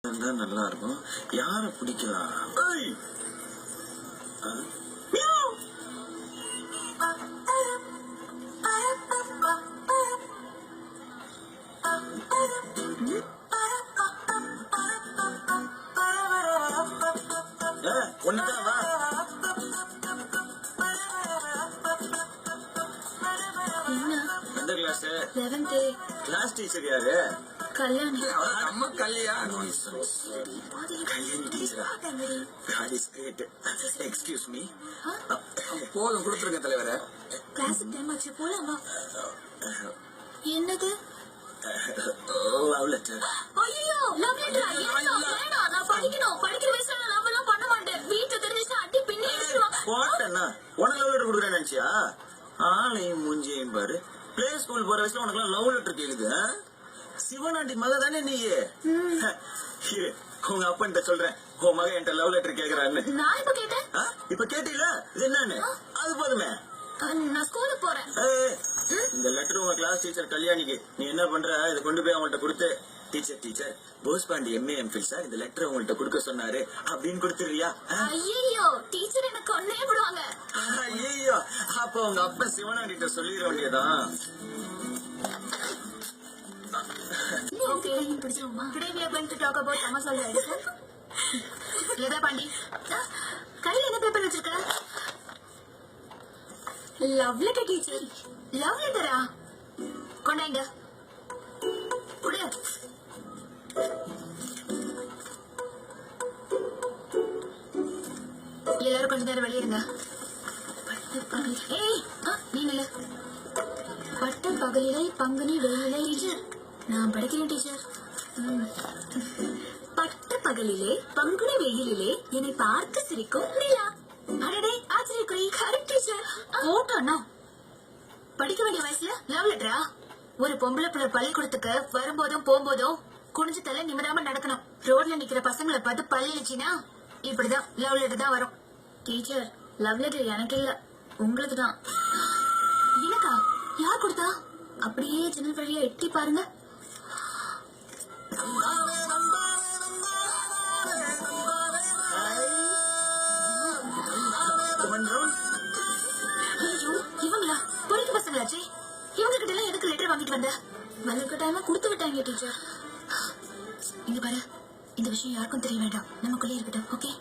நல்லா இருக்கும். யார பிடிக்கலாம்? ஒண்ணுதான் வா. எந்த கிளாஸ்? 11th. கிளாஸ் டீச்சர் யாரு? கல்யாணி. நம்ம கல்யாணி டீச்சரா? God is great. Excuse me. போதும் கொடுத்துருங்க தலைவரே. கிளாஸ் டைம் ஆச்சு போலாமா? என்னது? Love letter. ஐயோ லவ் லெட்டர் வேணாம். நான் படிக்கணும். படிக்கிற வயசுல நான் லவ் எல்லாம் பண்ண மாட்டேன். வீட்ல தெரிஞ்சிச்சா அடி பின்னி எடுத்துருவாங்க. போட்டேன்னா உனக்கு லவ் லெட்டர் கொடுக்குறேன்னு நினைச்சியா? ஆளையும் மூஞ்சியும் பாரு. பிளே ஸ்கூல் போற வயசுல உனக்கு எல்லாம் லவ் லெட்டர் கேக்குது. சிவனாண்டி மக தானே நீ? உங்க அப்பன்ட்ட சொல்றேன், உன் மகன் என்கிட்ட லவ் லெட்டர் கேக்குறான்னு. நான் இப்ப கேட்டேன். இப்ப கேட்டீல இது என்னன்னு? அது போதுமே. நான் ஸ்கூலுக்கு போறேன். இந்த லெட்டர் உங்க கிளாஸ் டீச்சர் கல்யாணிக்கு. நீ என்ன பண்ற? இதை கொண்டு போய் அவங்கள்ட்ட கொடுத்து, teacher Bosepandi MA MPhil sir இந்த லெட்டர் உங்கள்ட்ட கொடுக்க சொன்னாரு அப்படின்னு கொடுத்துறியா? ஐயோ டீச்சர் எனக்கு கொன்னே விடுவாங்க. ஐயோ அப்ப உங்க அப்பன் சிவனாண்டிட்ட சொல்லிட வேண்டியதான். Okay, today we are going to talk about Amazon Edison. Leda Pandi. கையில என்ன பேப்பர் வச்சிருக்க? Love letter teacher. லவ் லெட்டரா? கொண்டாங்க. குடு. எல்லாரும் கொஞ்ச நேரம் வெளியே இருங்க. ஏய் நீ நில்லு. பட்ட பகலிலை பங்குனி வெயிலை. டீச்சர் நான் படிக்கிறேன் டீச்சர். பட்ட பகலிலே பங்குனி வெயிலிலே என்னை பார்த்து சிரிக்கும் நிலா. அடடே ஆச்சரியக்குறி. Correct teacher. ஓட்டோண்ணா படிக்க வேண்டிய வயசுல லவ் லெட்டரா? ஒரு பொம்பளை பிள்ளை பள்ளிக்கூடத்துக்கு வரும்போதும் போகும்போதும் குனிஞ்சு தலை நிமிராம நடக்கணும். ரோட்ல நிக்கிற பசங்களை பார்த்து பள்ளிச்சுன்னா இப்படிதான் லவ் லெட்டர் தான் வரும். டீச்சர் லவ் லெட்டர் எனக்கு இல்ல, உங்களுக்கு தான். எனக்கா? யார் கொடுத்தா? அப்படியே ஜன்னல் வழியா எட்டி பாருங்க. ஐயோ இவங்களா? பொறுக்கு பசங்களாச்சே. இவங்க கிட்ட எல்லாம் எதுக்கு லெட்டர் வாங்கிட்டு வந்த? வல்லக்கட்டாயமா கொடுத்து விட்டாங்க டீச்சர். இங்க பாரு, இந்த விஷயம் யாருக்கும் தெரிய வேண்டாம், நமக்குள்ளே இருக்கட்டும். ஓகே?